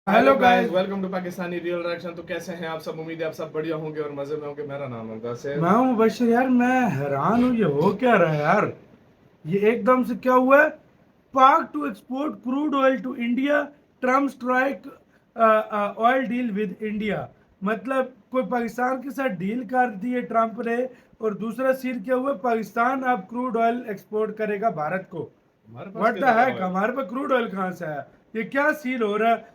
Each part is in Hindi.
Hello guys, welcome to Pakistani real reaction. तो कैसे हैं आप सब? उम्मीद है आप सब बढ़िया होंगे और मजे में होंगे। मेरा नाम है वैसे मैं हूं मुबशर। यार मैं हैरान हूं, ये हो क्या रहा है यार। ये एकदम से क्या हुआ है? Pak to export crude oil to India, Trump strike oil deal with India. मतलब कोई पाकिस्तान के साथ डील कर दी है ट्रम्प ने। और दूसरा सीन क्या हुआ, पाकिस्तान अब क्रूड ऑयल एक्सपोर्ट करेगा भारत को। हमारे पास व्हाट द किधर हेक, है? हमारे पे क्रूड ऑयल कहाँ से आया? ये क्या सीन हो रहा है?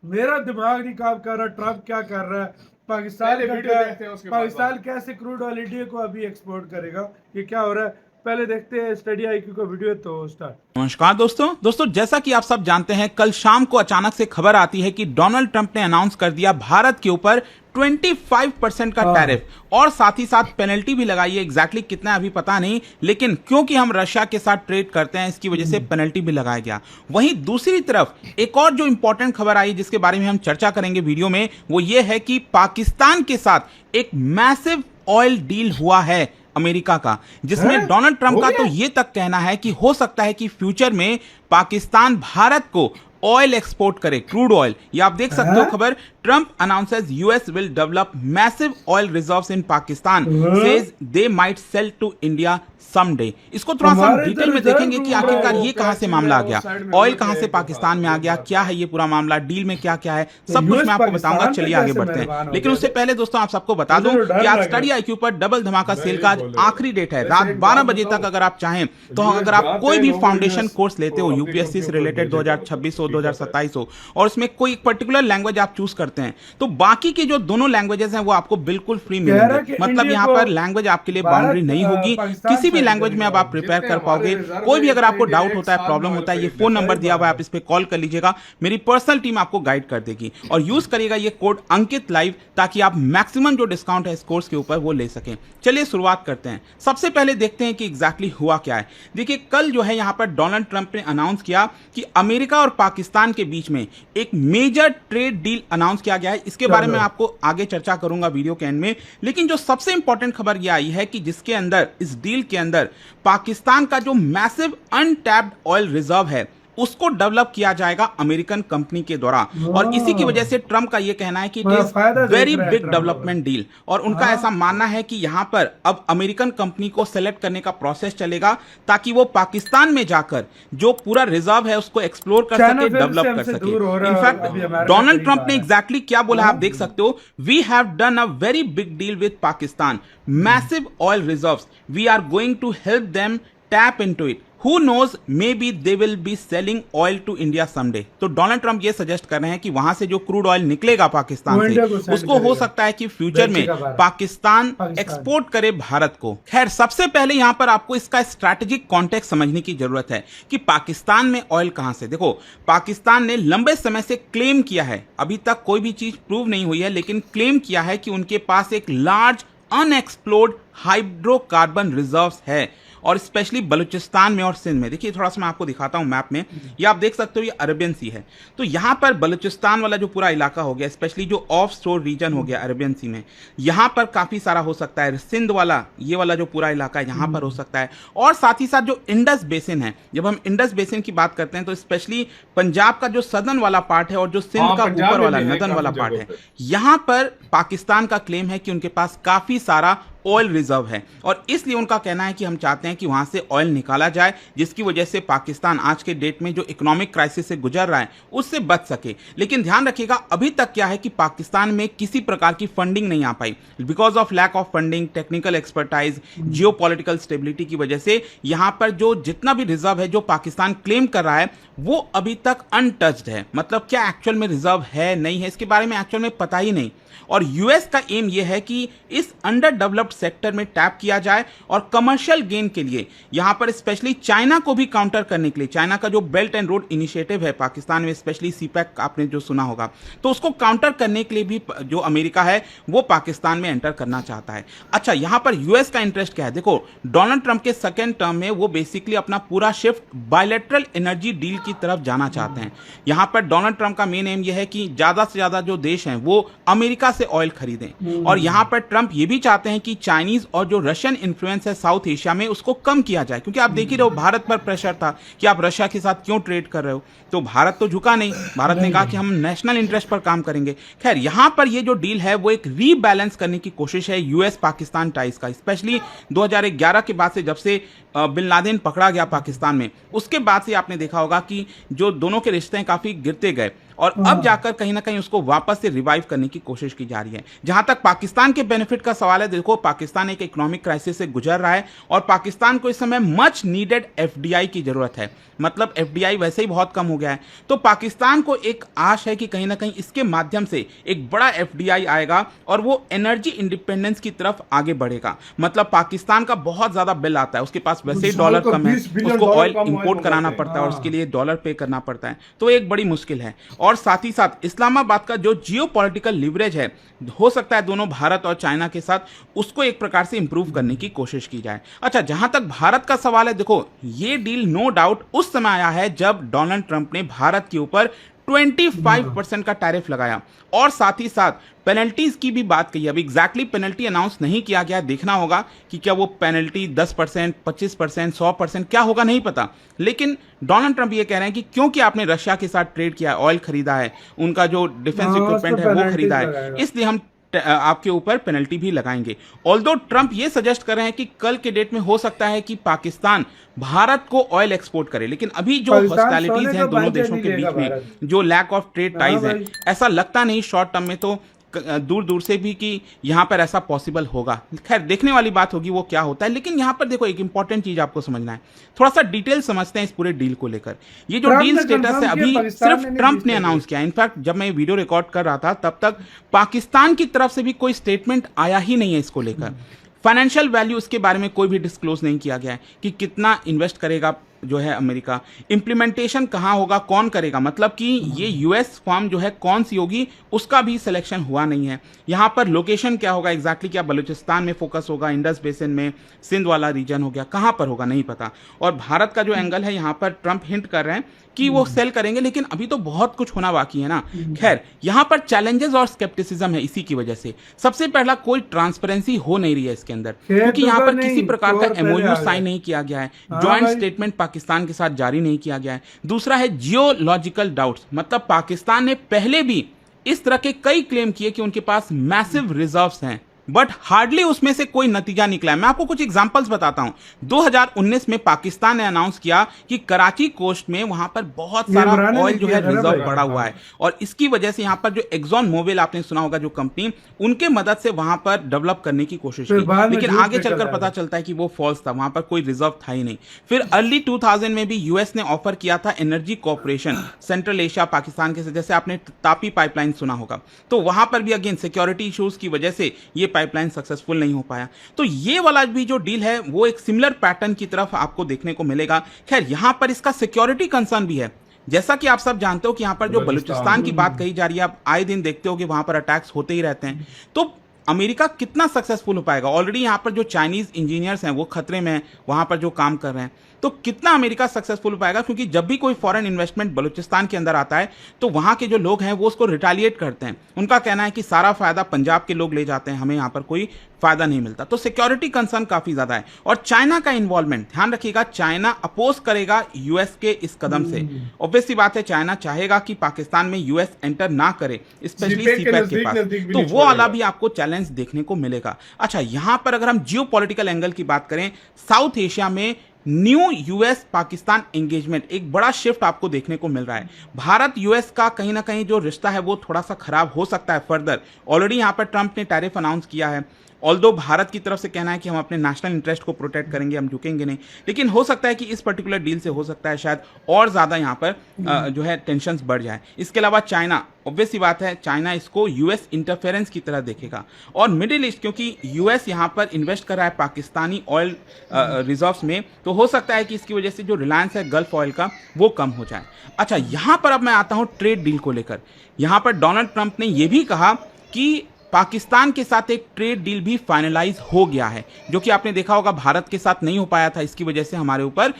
मेरा दिमाग नहीं काम कर रहा, ट्रम्प क्या कर रहा है? पाकिस्तान पहले का वीडियो क्या? देखते हैं, उसके बाद पाकिस्तान बात। कैसे क्रूड ऑयल इंडिया को अभी एक्सपोर्ट करेगा? ये क्या हो रहा है? पहले देखते हैं स्टडी आईक्यू का वीडियो, तो स्टार्ट। नमस्कार दोस्तों जैसा कि आप सब जानते हैं, कल शाम को अचानक से खबर आती है कि डोनाल्ड ट्रंप ने अनाउंस कर दिया भारत के ऊपर 25% का हाँ। टैरिफ और साथ ही साथ पेनल्टी भी लगाई है। एग्जैक्टली कितना अभी पता नहीं, लेकिन क्योंकि हम रशिया के साथ ट्रेड करते हैं इसकी वजह से पेनल्टी भी लगाया गया। वहीं दूसरी तरफ एक और जो इंपॉर्टेंट खबर आई जिसके बारे में हम चर्चा करेंगे वीडियो में, वो ये है कि पाकिस्तान के साथ एक मैसिव ऑयल डील हुआ है अमेरिका का, जिसमें डोनाल्ड ट्रंप हो का तो गया? ये तक कहना है कि हो सकता है कि फ्यूचर में पाकिस्तान भारत को ऑयल एक्सपोर्ट करे, क्रूड ऑयल। ये आप देख सकते हो हाँ? खबर, Trump announces US will develop massive oil reserves in Pakistan, हाँ? Says they might sell to India someday. इसको थोड़ा सा हम हमारे डिटेल इधर में रिजर्व देखेंगे कि क्रूड है। आखिरकार वो ये कहां से कराची में मामला आ वो गया, साइड में ऑयल मिल कहां के से एक बता पाकिस्तान में आ एक गया, बात। क्या है ये पूरा मामला, डील में क्या क्या है, तो सब कुछ यूएस मैं आपको बताऊंगा। पाकिस्तान पे चलिए आगे कैसे बढ़ते हैं, मेहरबान हो लेकिन गया? उससे पहले दोस्तों आप सबको बता दूं मुझे तो डर कि आज लग रहा स्टडी है। आईक्यू पर डबल धमाका मैं सेल यही का आज बोल रहा आखिरी डेट है। हूँ। रात वैसे एक 12 बात बजे तक बताओ, अगर आप चाहें तो यूएस अगर आप जाते कोई हैं भी लोगों फाउंडेशन यूएस कोर्स लेते तो हो अपनी यूपीएससी से कंपनी को रिलेटेड भेजेगा 2026 हो दिक्कत है। 2027 हो, और उसमें कोई एक पर्टिकुलर लैंग्वेज आप चूज करते हैं तो बाकी की जो दोनों लैंग्वेजेस हैं वो आपको बिल्कुल फ्री कह रहा मिलेंगे। है कि मतलब इंडिया यहां को पर लैंग्वेज आपके लिए बाउंड्री भारत नहीं होगी, पाकिस्तान किसी भी सेल लैंग्वेज में अब करेगा। आप प्रिपेयर जितने कर हमारे पाओगे। रिजर्व कोई है भी अगर इतना आपको इंडिया डाउट एक होता है, साल में प्रॉब्लम ऑयल होता है, ये खरीद फोन लेता है। नंबर सही दिया हुआ है, आप बात इस पे कॉल कर लीजिएगा, मेरी पर्सनल टीम आपको गाइड कर देगी। और यूज करिएगा ये कोड अंकित लाइव, ताकि आप मैक्सिमम जो डिस्काउंट है इस कोर्स के ऊपर वो ले सकें। चलिए शुरुआत करते हैं। सबसे पहले देखते हैं कि एग्जैक्टली हुआ क्या है। देखिए कल जो है यहां पर डोनाल्ड ट्रंप ने अनाउंस किया कि अमेरिका और पाकिस्तान के बीच में एक मेजर ट्रेड डील अनाउंस किया गया है। इसके बारे में चलो। आपको आगे चर्चा करूंगा वीडियो के एंड में, लेकिन जो सबसे इंपॉर्टेंट खबर यह आई है कि जिसके अंदर, इस डील के अंदर, पाकिस्तान का जो मैसिव अनटैप्ड ऑयल रिजर्व है उसको डेवलप किया जाएगा अमेरिकन कंपनी के द्वारा। और इसी की वजह से ट्रंप का यह कहना है कि इट बड़ा इज फायदा देख वेरी रहा है बिग ट्रम्प अब। डेवलपमेंट डील, और उनका हाँ। ऐसा मानना है कि यहां पर अब अमेरिकन कंपनी को सेलेक्ट करने का प्रोसेस चलेगा ताकि वो पाकिस्तान में जाकर जो पूरा रिजर्व है उसको एक्सप्लोर कर चाइना सके, फिर से डेवलप कर हमसे सके। दूर हो रहा है और अभी इनफैक्ट अमेरिका डोनाल्ड करीब ट्रंप आ ने रहा एग्जैक्टली क्या बोला है आप है। देख सकते हो, we have done a very big deal with Pakistan, massive oil reserves, we are going to help them tap into it, Who knows, maybe they will be selling oil to India someday। तो डोनाल्ड ट्रंप ये सजेस्ट कर रहे हैं कि वहां से जो क्रूड ऑयल निकलेगा पाकिस्तान वो से, इंडिया को सेल उसको हो करेगा। सकता है कि फ्यूचर में बेचेगा भारत। पाकिस्तान पाकिस्तान। एक्सपोर्ट करे भारत को। खैर सबसे पहले यहां पर आपको इसका स्ट्रैटेजिक कॉन्टेक्स्ट समझने की जरूरत है कि पाकिस्तान में ऑयल कहां से। देखो, पाकिस्तान ने लंबे समय से क्लेम किया है, अभी तक कोई भी चीज प्रूव नहीं हुई है, लेकिन क्लेम किया है कि उनके पास एक लार्ज अनएक्सप्लोर्ड हाइड्रोकार्बन रिजर्व्स है, और स्पेशली बलूचिस्तान में और सिंध में। देखिए थोड़ा सा मैं आपको दिखाता हूं मैप में, ये आप देख सकते हो ये अरेबियन सी है। तो यहां पर बलूचिस्तान वाला जो पूरा इलाका हो गया, स्पेशली जो ऑफ शोर रीजन हो गया अरेबियन सी में, यहां पर काफी सारा हो सकता है। सिंध वाला, ये वाला जो पूरा इलाका है यहां पर हो सकता है। और साथ ही साथ जो इंडस बेसिन है, जब हम इंडस बेसिन की बात करते हैं तो स्पेशली पंजाब का जो सदर्न वाला पार्ट है और जो सिंध का पंजाब ऊपर में वाला भी है नदन वाला काफी पार्ट जगहों है, पे। यहां पर पाकिस्तान का क्लेम है कि उनके पास काफी सारा ऑयल रिजर्व है, और इसलिए उनका कहना है कि हम चाहते हैं कि वहां से ऑयल निकाला जाए, जिसकी वजह से पाकिस्तान आज के डेट में जो इकोनॉमिक क्राइसिस से गुजर रहा है उससे बच सके। लेकिन ध्यान रखिएगा, अभी तक क्या है कि पाकिस्तान में किसी प्रकार की फंडिंग नहीं आ पाई, because of lack of funding, technical expertise, geopolitical stability की वजह से यहां पर जो जितना भी रिजर्व है जो पाकिस्तान क्लेम कर रहा है वो अभी तक अनटच्ड है। मतलब क्या एक्चुअल में रिजर्व है नहीं है इसके बारे में एक्चुअल में पता ही नहीं। और यूएस का एम यह है कि इस अंडर डेवलप्ड सेक्टर में टैप किया जाए और कमर्शियल गेन के लिए यहां पर स्पेशली चाइना को भी काउंटर करने के लिए, चाइना का जो बेल्ट एंड रोड इनिशिएटिव है पाकिस्तान में, स्पेशली सीपैक आपने जो सुना होगा, तो उसको काउंटर करने के लिए भी जो अमेरिका है वो पाकिस्तान में एंटर करना चाहता है। अच्छा, यहां पर यूएस का इंटरेस्ट क्या है? देखो, डोनाल्ड ट्रंप के सेकेंड टर्म में वो बेसिकली अपना पूरा शिफ्ट बायलैटरल एनर्जी डील की तरफ जाना चाहते हैं। यहां पर डोनाल्ड ट्रंप का मेन एम यह है कि ज्यादा से ज्यादा जो देश हैं वो अमेरिका से ऑयल खरीदें, और यहां पर ट्रंप ये भी चाहते हैं कि चाइनीज और जो रशियन इन्फ्लुएंस है साउथ एशिया में उसको कम किया जाए, क्योंकि आप देख ही रहे हो भारत पर प्रेशर था कि आप रशिया के साथ क्यों ट्रेड कर रहे हो, तो भारत तो झुका नहीं, भारत ने कहा कि हम नेशनल इंटरेस्ट पर काम करेंगे। खैर यहां पर ये जो डील है वो एक रीबैलेंस करने की कोशिश है यूएस पाकिस्तान टाइज का, स्पेशली 2011 के बाद से, जब से बिन लादेन पकड़ा गया पाकिस्तान में, उसके बाद से आपने देखा होगा कि जो दोनों के रिश्ते हैं काफी गिरते गए और अब जाकर कहीं ना कहीं उसको वापस से रिवाइव करने की कोशिश की जा रही है। जहां तक पाकिस्तान के बेनिफिट का सवाल है, देखो पाकिस्तान एक इकोनॉमिक क्राइसिस से गुजर रहा है और पाकिस्तान को इस समय मच नीडेड एफडीआई की जरूरत है, मतलब एफडीआई वैसे ही बहुत कम हो गया है, तो पाकिस्तान को एक आश है कि कहीं ना कहीं इसके माध्यम से एक बड़ा एफडीआई आएगा और वो एनर्जी इंडिपेंडेंस की तरफ आगे बढ़ेगा। मतलब पाकिस्तान का बहुत ज्यादा बिल आता है, उसके पास वैसे ही डॉलर कम है, उसको ऑयल इंपोर्ट कराना पड़ता है और उसके लिए डॉलर पे करना पड़ता है, तो एक बड़ी मुश्किल है। और साथ ही साथ इस्लामाबाद का जो जियोपॉलिटिकल लिवरेज है, हो सकता है दोनों भारत और चाइना के साथ उसको एक प्रकार से इंप्रूव करने की कोशिश की जाए। अच्छा, जहां तक भारत का सवाल है, देखो ये डील नो डाउट उस समय आया है जब डोनाल्ड ट्रंप ने भारत के ऊपर 25% का टैरिफ लगाया और साथ ही साथ पेनल्टीज की भी बात कही। अभी एग्जैक्टली पेनल्टी अनाउंस नहीं किया गया, देखना होगा कि क्या वो पेनल्टी 10%, 25%, 100% क्या होगा, नहीं पता। लेकिन डोनाल्ड ट्रंप ये कह रहे हैं कि क्योंकि आपने रशिया के साथ ट्रेड किया है, ऑयल खरीदा है, उनका जो डिफेंस इक्विपमेंट है वो खरीदा है, इसलिए हम आपके ऊपर पेनल्टी भी लगाएंगे। ऑल्दो ट्रंप ये सजेस्ट कर रहे हैं कि कल के डेट में हो सकता है कि पाकिस्तान भारत को ऑयल एक्सपोर्ट करे, लेकिन अभी जो हॉस्टिलिटीज हैं दोनों देशों के बीच में, जो लैक ऑफ ट्रेड टाइज है, ऐसा लगता नहीं शॉर्ट टर्म में तो दूर दूर से भी कि यहां पर ऐसा पॉसिबल होगा। खैर देखने वाली बात होगी वो क्या होता है, लेकिन यहां पर देखो एक इंपॉर्टेंट चीज आपको समझना है, थोड़ा सा डिटेल समझते हैं इस पूरे डील को लेकर। ये जो डील स्टेटस है अभी सिर्फ ट्रंप ने अनाउंस किया, इनफैक्ट जब मैं वीडियो रिकॉर्ड कर रहा था तब तक पाकिस्तान की तरफ से भी कोई स्टेटमेंट आया ही नहीं है इसको लेकर। फाइनेंशियल वैल्यू इसके बारे में कोई भी डिस्क्लोज नहीं किया गया है कि कितना इन्वेस्ट करेगा जो है अमेरिका, इंप्लीमेंटेशन कहां होगा, कौन करेगा, मतलब कि ये यूएस फर्म जो है कौन सी होगी उसका भी सिलेक्शन हुआ नहीं है। यहां पर लोकेशन क्या होगा एग्जैक्टली, क्या बलूचिस्तान में फोकस होगा, इंडस बेसिन में, सिंध वाला रीजन हो गया, कहां पर होगा नहीं पता। और भारत का जो एंगल है यहां पर ट्रंप हिंट कर रहे हैं कि वो सेल करेंगे, लेकिन अभी तो बहुत कुछ होना बाकी है ना। खैर यहां पर चैलेंजेस और स्केप्टिसिज्म है इसी की वजह से। सबसे पहला, कोई ट्रांसपेरेंसी हो नहीं रही है इसके अंदर, क्योंकि यहां पर किसी प्रकार का एमओयू साइन नहीं किया गया है, ज्वाइंट स्टेटमेंट पाकिस्तान के साथ जारी नहीं किया गया है। दूसरा है जियोलॉजिकल डाउट्स, मतलब पाकिस्तान ने पहले भी इस तरह के कई क्लेम किए कि उनके पास मैसिव रिजर्व्स हैं, बट हार्डली उसमें से कोई नतीजा निकला है। मैं आपको कुछ एग्जांपल्स बताता हूं। 2019 में पाकिस्तान ने अनाउंस किया कि कराची कोस्ट में वहां पर बहुत सारा ऑयल जो है रिजर्व बढ़ा हुआ है और इसकी वजह से यहां पर जो एक्सॉन मोबिल आपने सुना होगा जो कंपनी, उनके मदद से वहां पर डेवलप करने की कोशिश की, लेकिन आगे चलकर पता चलता है कि वो फॉल्स था, वहां पर कोई रिजर्व था ही नहीं। फिर अर्ली 2000 में भी यूएस ने ऑफर किया था energy corporation central Asia Pakistan के, जैसे आपने तापी पाइपलाइन सुना होगा, तो वहां पर भी अगेन सिक्योरिटी इश्यूज की वजह से ये पाइपलाइन सक्सेसफुल नहीं हो पाया। तो ये वाला भी जो डील है वो एक सिमिलर पैटर्न की तरफ आपको देखने को मिलेगा। खैर यहां पर इसका सिक्योरिटी कंसर्न भी है, जैसा कि आप सब जानते हो कि यहां पर जो बलूचिस्तान की बात कही जा रही है, आप आए दिन देखते हो कि वहां पर अटैक्स होते ही रहते हैं, तो अमेरिका कितना सक्सेसफुल हो पाएगा। ऑलरेडी यहां पर जो चाइनीज इंजीनियर्स हैं वो खतरे में हैं, वहां पर जो काम कर रहे हैं, तो कितना अमेरिका सक्सेसफुल हो पाएगा, क्योंकि जब भी कोई फॉरेन इन्वेस्टमेंट बलूचिस्तान के अंदर आता है तो वहां के जो लोग हैं वो उसको रिटालिएट करते हैं। उनका कहना है कि सारा फायदा पंजाब के लोग ले जाते हैं, हमें यहां पर कोई फायदा नहीं मिलता। तो सिक्योरिटी कंसर्न काफी ज्यादा है। और चाइना का इन्वॉल्वमेंट, ध्यान रखिएगा, चाइना अपोज करेगा यूएस के इस कदम से। ऑब्वियस सी बात है, चाइना चाहेगा कि पाकिस्तान में यूएस एंटर ना करे, स्पेशली सीपैक के पास, तो वो वाला भी आपको चैलेंज देखने को मिलेगा। अच्छा, यहां पर अगर हम जियोपॉलिटिकल एंगल की बात करें, साउथ एशिया में न्यू यूएस पाकिस्तान एंगेजमेंट, एक बड़ा शिफ्ट आपको देखने को मिल रहा है। भारत यूएस का कहीं ना कहीं जो रिश्ता है वो थोड़ा सा खराब हो सकता है फर्दर। ऑलरेडी यहां पर ट्रंप ने टैरिफ अनाउंस किया है, ऑल्दो भारत की तरफ से कहना है कि हम अपने नेशनल इंटरेस्ट को प्रोटेक्ट करेंगे, हम झुकेंगे नहीं, लेकिन हो सकता है कि इस पर्टिकुलर डील से हो सकता है शायद और ज्यादा यहां पर जो है टेंशंस बढ़ जाए। इसके अलावा चाइना, ऑब्वियस सी बात है, चाइना इसको यूएस इंटरफेरेंस की तरह देखेगा। और मिडिल ईस्ट, क्योंकि यूएस यहां पर इन्वेस्ट कर रहा है पाकिस्तानी ऑयल रिजर्व्स में, तो हो सकता है कि इसकी वजह से जो रिलायंस है गल्फ ऑयल का वो कम हो जाए। अच्छा, यहां पर अब मैं आता हूं ट्रेड डील को लेकर। यहां पर डोनाल्ड ट्रंप ने यह भी कहा कि पाकिस्तान के साथ एक ट्रेड डील भी फाइनलाइज हो गया है, जो कि आपने देखा होगा भारत के साथ नहीं हो पाया था, इसकी वजह से हमारे ऊपर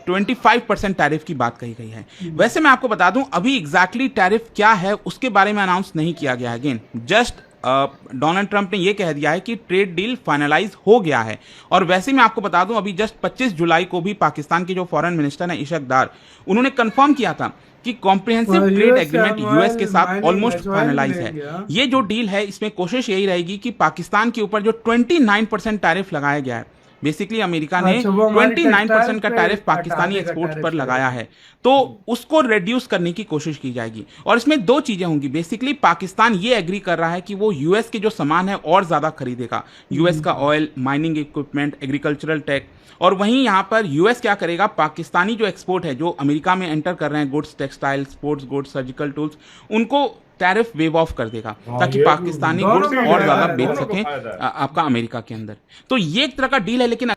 25% टैरिफ की बात कही गई है। वैसे मैं आपको बता दूं, अभी एग्जैक्टली टैरिफ क्या है उसके बारे में अनाउंस नहीं किया गया है। अगेन जस्ट डोनाल्ड ट्रंप ने यह कह दिया है कि ट्रेड डील फाइनलाइज हो गया है। और वैसे मैं आपको बता दूं, अभी जस्ट 25 जुलाई को भी पाकिस्तान के जो फॉरेन मिनिस्टर हैं इशक दार, उन्होंने कंफर्म किया था कि कॉम्प्रिहेंसिव ट्रेड एग्रीमेंट यूएस के साथ ऑलमोस्ट फाइनलाइज है। ये जो डील है इसमें कोशिश यही रहेगी कि पाकिस्तान के ऊपर जो 29% टैरिफ लगाया गया है, बेसिकली अमेरिका ने 29% का टैरिफ पाकिस्तानी एक्सपोर्ट्स पर लगाया है, तो उसको रिड्यूस करने की कोशिश की जाएगी। और इसमें दो चीजें होंगी। बेसिकली पाकिस्तान ये एग्री कर रहा है कि वो यूएस के जो सामान है और ज्यादा खरीदेगा, यूएस का oil, mining equipment, agricultural tech. और वहीं यहाँ पर यूएस क्या करेगा, पाकिस्तानी जो एक्सपोर्ट है, जो अमेरिका में एंटर कर रहे हैं goods, textile, sports goods, surgical tools, उनको टैरिफ वेव ऑफ कर देगा ताकि पाकिस्तानी गुड्स और ज्यादा बेच सकें आपका अमेरिका के अंदर। तो ये एक तरह का डील है। लेकिन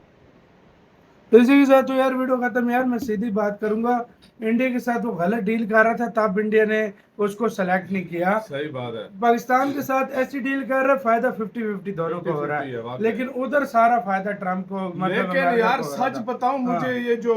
इसी के साथ तो यार वीडियो खत्म। यार मैं सीधी बात करूंगा, इंडिया के साथ वो गलत डील कर रहा था, तब इंडिया ने उसको सेलेक्ट नहीं किया। सही बात है। पाकिस्तान के साथ ऐसी डील कर रहा है, फायदा 50-50 दोनों को हो रहा है, लेकिन उधर सारा फायदा ट्रम्प को। लेकिन यार सच बताऊं, मुझे ये जो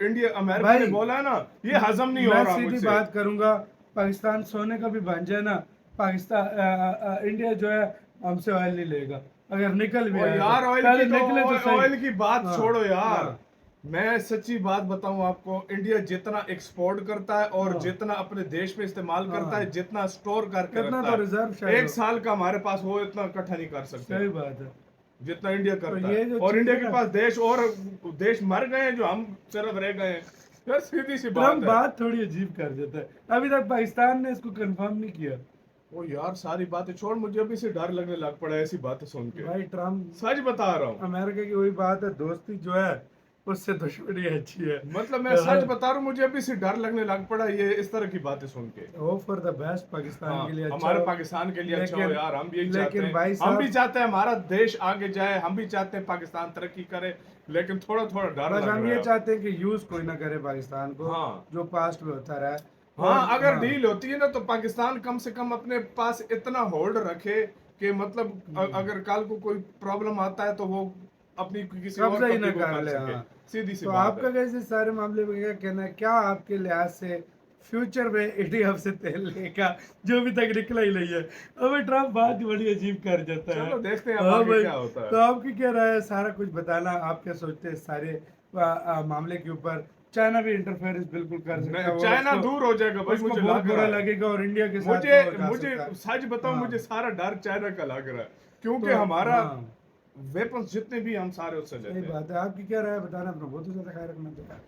इंडिया अमेरिका ने बोला है ना, ये हजम नहीं हो रहा मुझसे। मैं सीधी बात करूंगा, पाकिस्तान सोने का भी बन जाए ना, पाकिस्तान इंडिया जो है हमसे ऑयल नहीं लेगा अगर निकल भी आए। यार ऑयल की बात छोड़ो यार। हाँ। मैं सच्ची बात बताऊं आपको, इंडिया जितना एक्सपोर्ट करता है और जितना अपने देश में इस्तेमाल करता है, जितना स्टोर करके रखता है, रिजर्व एक साल का हमारे पास वो इतना इकट्ठा नहीं कर सकते। सही बात है, जितना इंडिया करता ये है। और इंडिया के पास देश मर गए हैं, जो हम सिर्फ रह गए हैं। यार सीधी सी बात है। बात थोड़ी अजीब कर देता है। अभी तक पाकिस्तान ने इसको कंफर्म नहीं किया। ओ यार सारी बातें छोड़, मुझे अभी से डर लगने लग पड़ा है ऐसी बातें सुन के। भाई ट्रम्प, सच बता रहा हूँ, अमेरिका की वही बात है, दोस्ती जो है उससे दुश्मनी अच्छी है। मतलब मैं सच बता रहा हूँ, मुझे अभी से डर लगने लग पड़ा ये इस तरह की बातें सुन के। Hope for the best Pakistan के लिए, अच्छा हमारे पाकिस्तान के लिए अच्छा हो यार। हम भी चाहते हैं, हम भी चाहते हैं हमारा देश आगे जाए, हम भी चाहते हैं पाकिस्तान तरक्की करे, लेकिन थोड़ा थोड़ा डर लग रहा है। हम ये चाहते हैं कि यूज कोई ना करे पाकिस्तान को, जो पास्ट में होता रहा है। हाँ, अगर डील होती है ना तो पाकिस्तान कम से कम अपने पास इतना होल्ड रखे कि मतलब अगर कल को कोई प्रॉब्लम आता है तो वो अपनी किसी और ही ना कर सके। सीधी सी तो बात आपका कैसे सारे मामले में क्या कहना है? क्या आपके लिहाज से फ्यूचर में इंडिया से तेल लेगा, जो भी तक निकला ही नहीं है? अबे ट्रम्प बात बड़ी अजीब कर जाता है। चलो देखते हैं आगे क्या होता है। तो आपकी क्या राय है? सारा कुछ बताना, आप क्या सोचते हैं सारे मामले के ऊपर? चाइना भी इंटरफेरेंस बिल्कुल कर सकता है, चाइना दूर हो जाएगा भाई, मुझे बहुत बुरा लगेगा। और इंडिया के साथ मुझे सच बताऊं, मुझे सारा डर चाइना का लग रहा है, क्योंकि हमारा वेपन्स जितने भी हम सारे उससे लेते हैं। सही बात है। आपकी क्या राय बताना, अपना बहुत ज्यादा ख्याल रखना चाहिए।